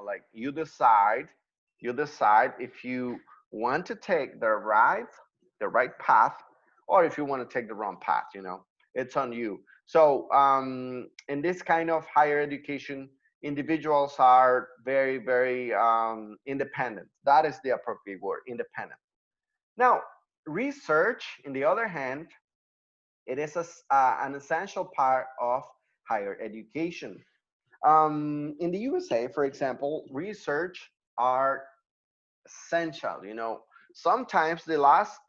like you decide if you want to take the right path, or if you want to take the wrong path. It's on you. So in this kind of higher education, individuals are very, very independent. That is the appropriate word, independent. Now, research, in the other hand, it is an essential part of higher education. In the USA, for example, research are essential. Sometimes the last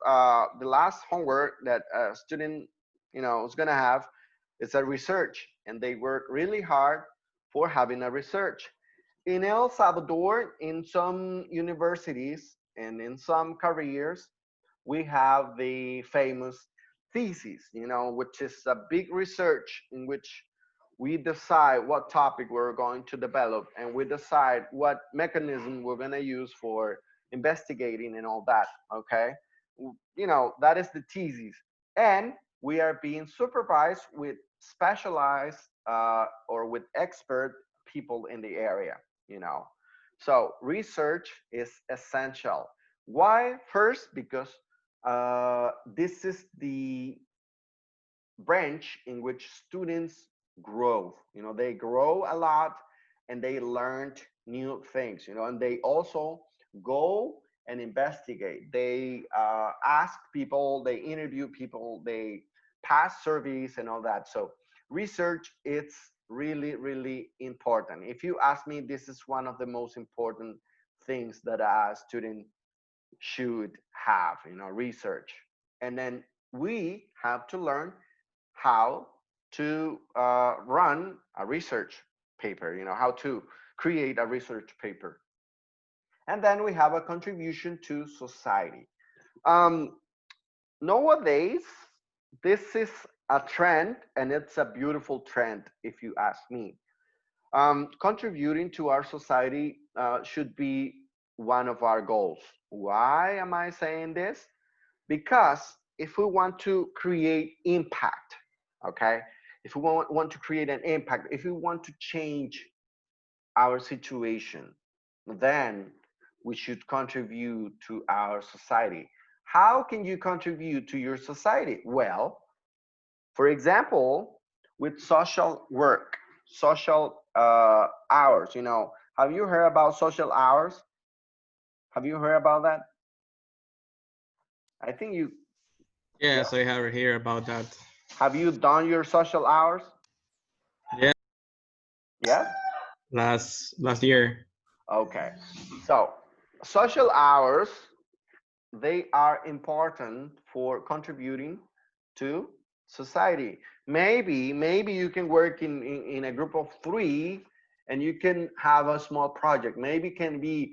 homework that a student is gonna have is a research, and they work really hard for having a research. In El Salvador, in some universities and in some careers, we have the famous thesis, which is a big research in which we decide what topic we're going to develop, and we decide what mechanism we're going to use for investigating and all that. Okay. That is the thesis. And we are being supervised with specialized or with expert people in the area, you know. So research is essential. Why? First, because this is the branch in which students grow. They grow a lot, and they learned new things, and they also go and investigate. They ask people, they interview people, they pass surveys and all that. So research, it's really, really important. If you ask me, this is one of the most important things that a student should have, research. And then we have to learn how to run a research paper, how to create a research paper. And then we have a contribution to society. Um, Nowadays, this is a trend, and it's a beautiful trend, if you ask me. Contributing to our society should be one of our goals. Why am I saying this? Because if we want to create impact, okay, if we want to create an impact, if we want to change our situation, then we should contribute to our society. How can you contribute to your society? Well, for example, with social work, social hours. Have you heard about social hours? Have you heard about that? I think you, yeah. Yes, I have heard about that. Have you done your social hours? Yeah, Yes? last year. Okay. So, social hours, they are important for contributing to society. Maybe you can work in a group of three, and you can have a small project. Maybe can be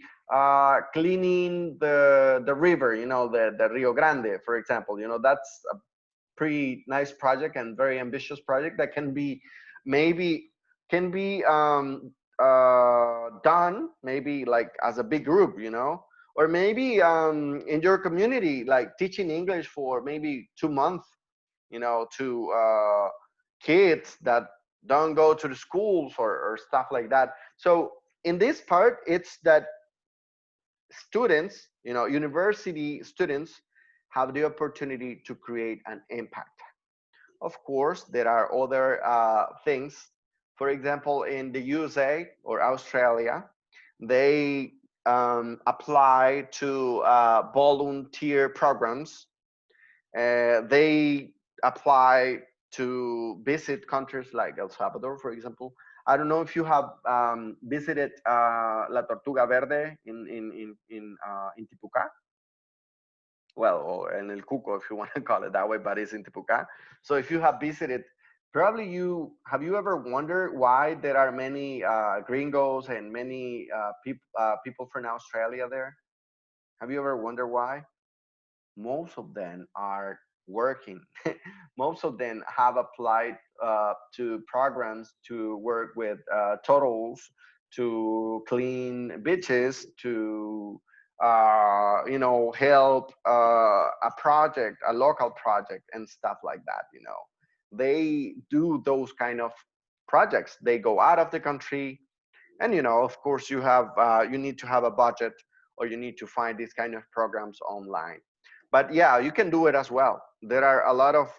cleaning the river, the Rio Grande, for example. That's a pretty nice project and very ambitious project that can be maybe can be done maybe like as a big group, or maybe in your community, like teaching English for maybe 2 months, to kids that don't go to the schools, or stuff like that. So in this part, it's that students, university students, have the opportunity to create an impact. Of course, there are other things. For example, in the USA or Australia, they apply to volunteer programs. They apply to visit countries like El Salvador, for example. I don't know if you have visited La Tortuga Verde in Tipuca. Well, or in El Cuco, if you want to call it that way, but it's in Tipuca. So if you have visited, probably you ever wondered why there are many gringos and many people from Australia there? Have you ever wondered why? Most of them are working. Most of them have applied to programs to work with turtles, to clean beaches, to help a project, a local project, and stuff like that. They do those kind of projects. They go out of the country, And of course, you need to have a budget, or you need to find these kind of programs online. But yeah, you can do it as well. There are a lot of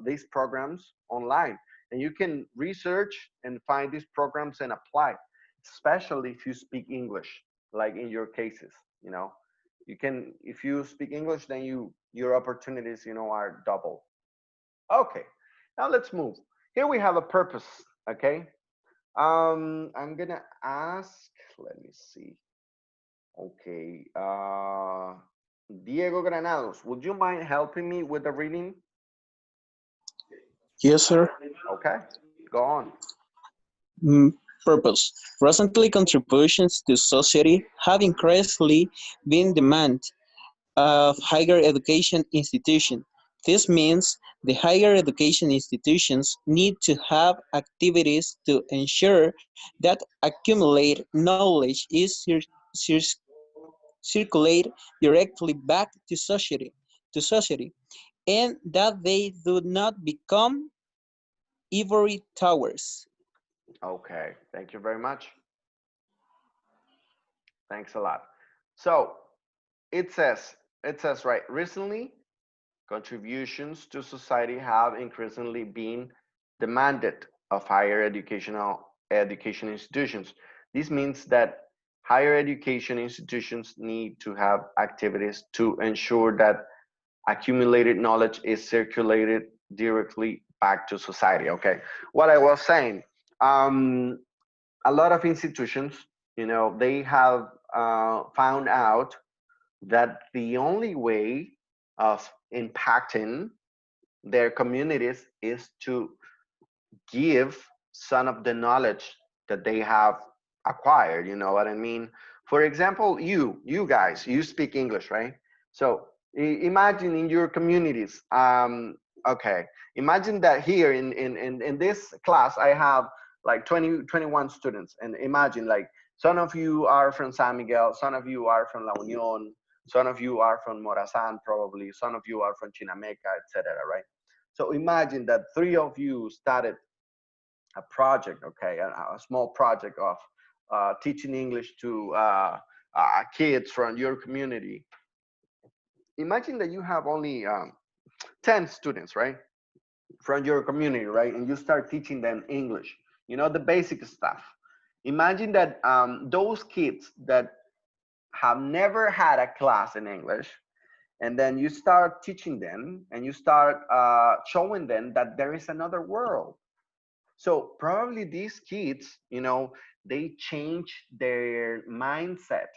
these programs online, and you can research and find these programs and apply, especially if you speak English, like in your cases. You can, if you speak English, then your opportunities are double. Okay, now let's move. Here we have a purpose. Okay, I'm gonna ask, let me see. Okay, Diego Granados, would you mind helping me with the reading? Yes, sir. Okay, go on. Mm, Purpose. Recently, contributions to society have increasingly been demand of higher education institutions. This means the higher education institutions need to have activities to ensure that accumulated knowledge is circulated directly back to society, and that they do not become ivory towers. Okay, thank you very much. Thanks a lot. So it says right, recently contributions to society have increasingly been demanded of higher education institutions. This means that higher education institutions need to have activities to ensure that accumulated knowledge is circulated directly back to society. Okay, what I was saying, um, a lot of institutions, they have found out that the only way of impacting their communities is to give some of the knowledge that they have acquired. You know what I mean? For example, you guys, you speak English, right? So imagine in your communities. Okay, imagine that here in this class I have like 21 students, and imagine like some of you are from San Miguel, some of you are from La Union, some of you are from Morazan, probably some of you are from Chinameca, etc., right? So imagine that three of you started a project, okay, a small project of teaching English to kids from your community. Imagine that you have only 10 students, right, from your community, right, and you start teaching them English, the basic stuff. Imagine that those kids that have never had a class in English, and then you start teaching them and you start showing them that there is another world. So probably these kids, they change their mindset,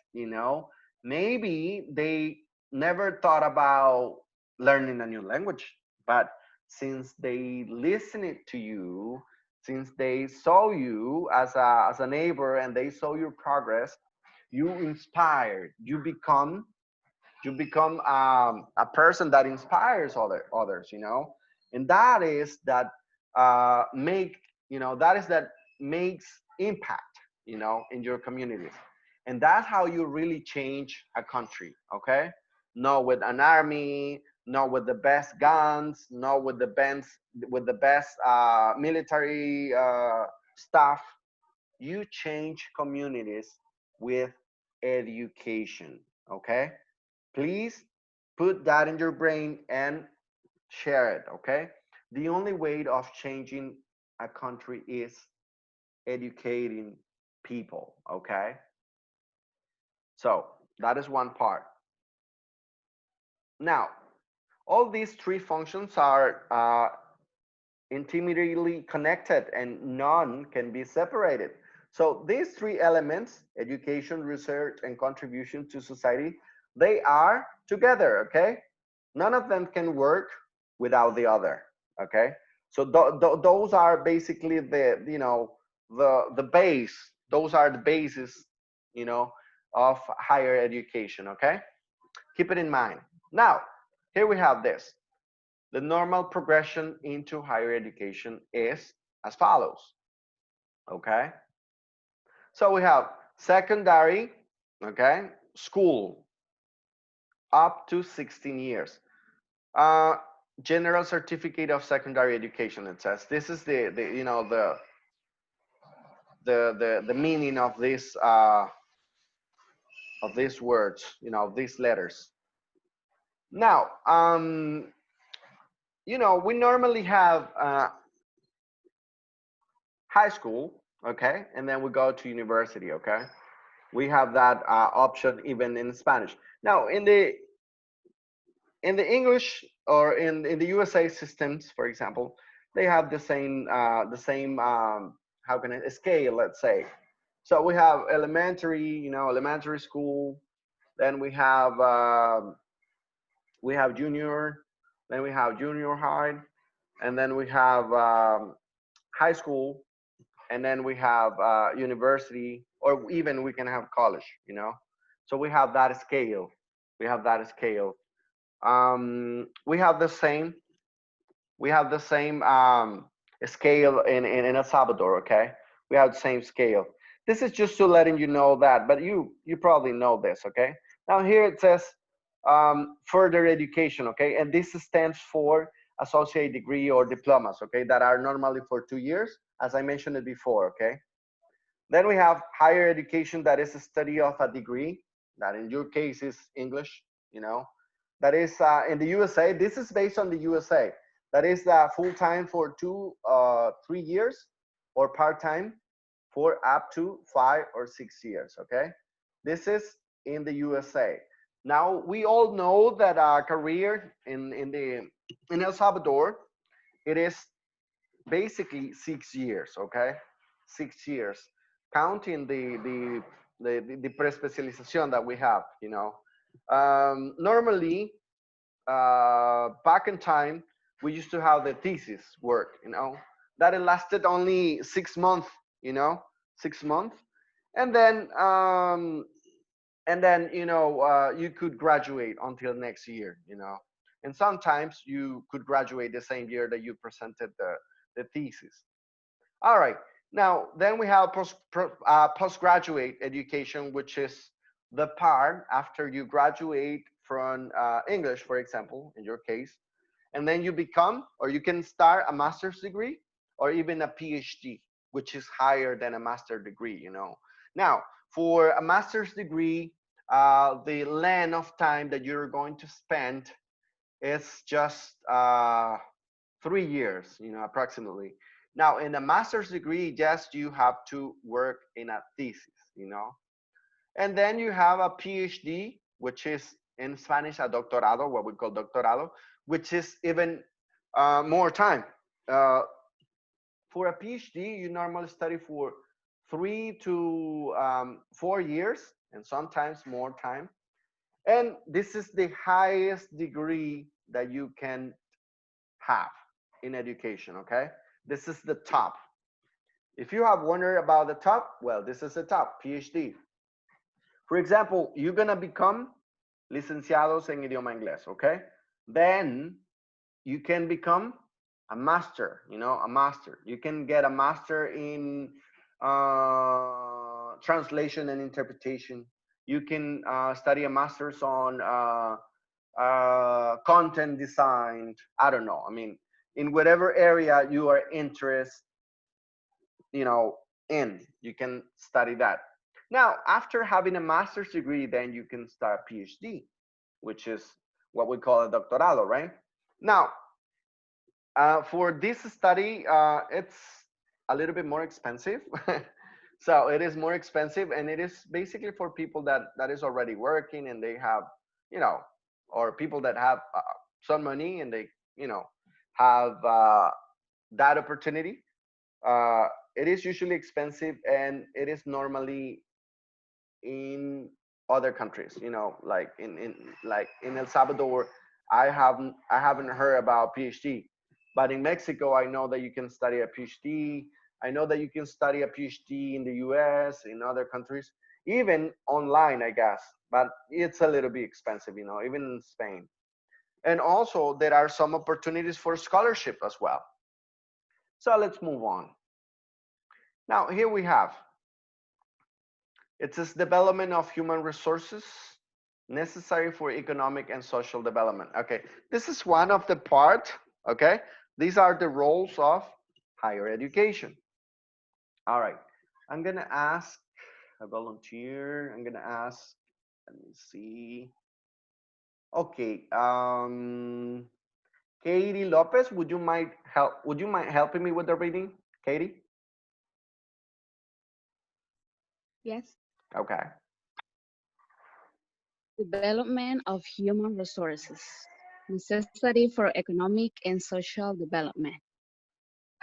maybe they never thought about learning a new language, but since they listened to you, since they saw you as a neighbor and they saw your progress, you inspired, you become a person that inspires others, and that makes impact, in your communities. And that's how you really change a country. Okay, not with an army, not with the best guns, not with the best military stuff. You change communities with education. Okay, please put that in your brain and share it. Okay, the only way of changing a country is educating people. Okay, so that is one part. Now, all these three functions are intimately connected and none can be separated. So these three elements, education, research, and contribution to society, they are together. Okay, none of them can work without the other. Okay, so those are basically the base. Those are the basis, of higher education. Okay, keep it in mind. Now, here we have this. The normal progression into higher education is as follows. Okay, so we have secondary, okay, school, up to 16 years. uh General certificate of secondary education, it says. This is the the meaning of these words, you know, these letters. Now, you know, we normally have high school, okay, and then we go to university, okay. We have that option even in Spanish. Now, in the English or in the USA systems, for example, they have the same how can I scale, let's say. So we have elementary, you know, elementary school. Then we have junior. Then we have junior high, and then we have high school, and then we have university, or even we can have college. You know, so we have that scale. We have that scale. We have the same. We have the same scale in El Salvador. Okay, we have the same scale. This is just to letting you know that, but you probably know this. Okay. Now here it says further education. Okay, and this stands for associate degree or diplomas. Okay, that are normally for 2 years, as I mentioned it before. Okay. Then we have higher education, that is a study of a degree, that in your case is English, you know, that is in the USA. This is based on the USA. That is full time for 3 years, or part time for up to 5 or 6 years. Okay, this is in the USA. Now we all know that a career in El Salvador, it is basically 6 years. Okay, 6 years, counting the pre-specialization that we have. You know, normally back in time, we used to have the thesis work. You know, that it lasted only 6 months. You know, 6 months, and then you know you could graduate until next year. You know, and sometimes you could graduate the same year that you presented the thesis. All right. Now, then we have postgraduate education, which is the part after you graduate from English, for example, in your case, and then you become, or you can start a master's degree or even a PhD, which is higher than a master's degree, you know. Now, for a master's degree, the length of time that you're going to spend is just 3 years, you know, approximately. Now, in a master's degree, just you have to work in a thesis, you know. And then you have a PhD, which is in Spanish a doctorado, what we call doctorado, which is even more time. Uh, for a PhD, you normally study for 3 to 4 years, and sometimes more time. And this is the highest degree that you can have in education. Okay, this is the top. If you have wondered about the top, well, this is the top, PhD. For example, you're gonna become licenciados en idioma inglés. Okay, then you can become a master. You know, a master. You can get a master in translation and interpretation. You can study a master's on content design. I don't know. I mean, in whatever area you are interested, you know, in, you can study that. Now, after having a master's degree, then you can start a PhD, which is what we call a doctorado, right? Now, for this study, it's a little bit more expensive. So it is more expensive, and it is basically for people that is already working and they have, you know, or people that have some money and they, you know, have that opportunity. It is usually expensive, and it is normally in other countries, you know, like in El Salvador. I haven't heard about PhD, but in Mexico, I know that you can study a PhD. I know that you can study a PhD in the US, in other countries, even online, I guess, but it's a little bit expensive, you know, even in Spain. And also, there are some opportunities for scholarship as well. So let's move on. Now, here we have, it says development of human resources necessary for economic and social development. Okay, this is one of the part, okay? These are the roles of higher education. All right. I'm gonna ask a volunteer. I'm gonna ask, let me see. Okay, Katie Lopez, would you mind helping me with the reading? Katie? Yes. Okay. Development of human resources. Necessity for economic and social development.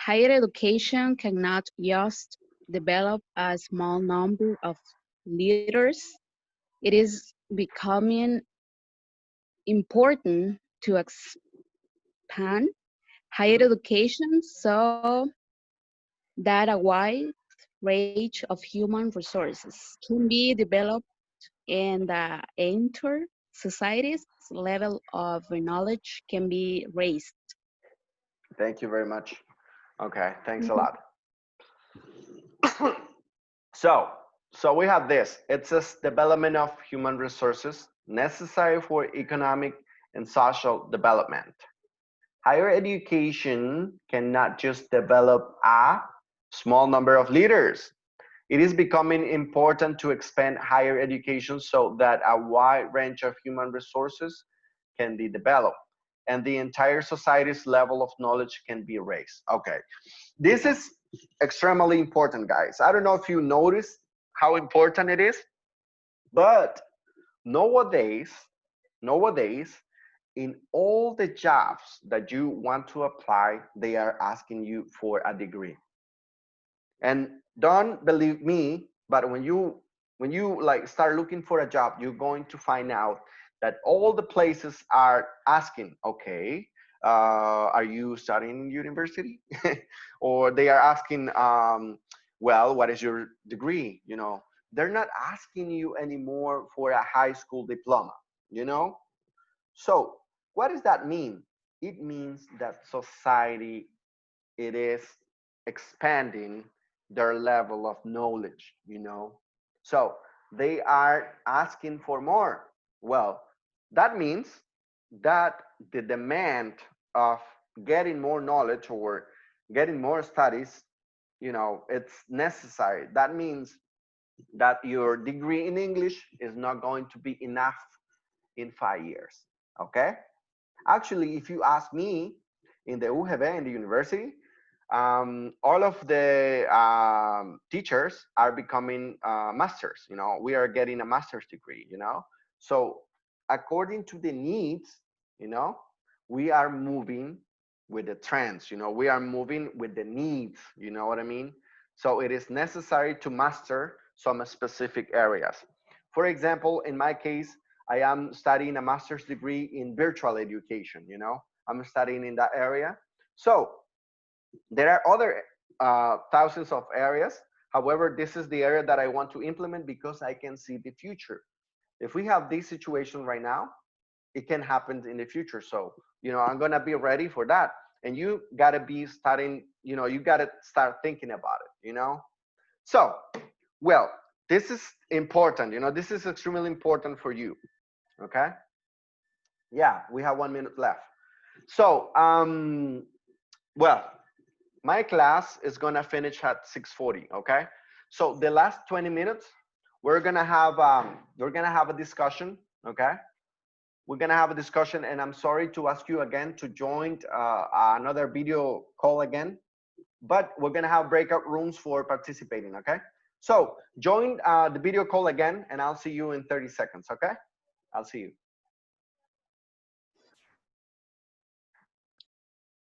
Higher education cannot just develop a small number of leaders. It is becoming important to expand higher education so that a wide range of human resources can be developed and the entire society's level of knowledge can be raised. Thank you very much. Okay, thanks a Mhm. lot. So, so we have this. It says development of human resources necessary for economic and social development. Higher education cannot just develop a small number of leaders. It is becoming important to expand higher education so that a wide range of human resources can be developed and the entire society's level of knowledge can be raised. Okay, this is extremely important, guys. I don't know if you notice how important it is, but nowadays, nowadays, in all the jobs that you want to apply, they are asking you for a degree. And don't believe me, but when you like start looking for a job, you're going to find out that all the places are asking, okay, are you studying in university? Or they are asking, well, what is your degree? You know, they're not asking you anymore for a high school diploma, you know? So what does that mean? It means that society, it is expanding their level of knowledge, you know. So they are asking for more. Well, that means that the demand of getting more knowledge or getting more studies, you know, it's necessary. That means that your degree in English is not going to be enough in 5 years. Okay? Actually, if you ask me, in the UGB, in the university, all of the teachers are becoming masters. You know, we are getting a master's degree. You know, so according to the needs, you know, we are moving with the trends. You know, we are moving with the needs. You know what I mean? So it is necessary to master some specific areas. For example, in my case, I am studying a master's degree in virtual education. You know, I'm studying in that area. So there are other thousands of areas. However, this is the area that I want to implement because I can see the future. If we have this situation right now, it can happen in the future. So, you know, I'm gonna be ready for that. And you gotta be starting, you know, you gotta start thinking about it, you know? So, well, this is important, you know, this is extremely important for you. Okay? Yeah, we have 1 minute left. So, well, my class is gonna finish at 6:40. Okay, so the last 20 minutes, we're gonna have a discussion. Okay, we're gonna have a discussion, and I'm sorry to ask you again to join another video call again, but we're gonna have breakout rooms for participating. Okay, so join the video call again, and I'll see you in 30 seconds. Okay, I'll see you.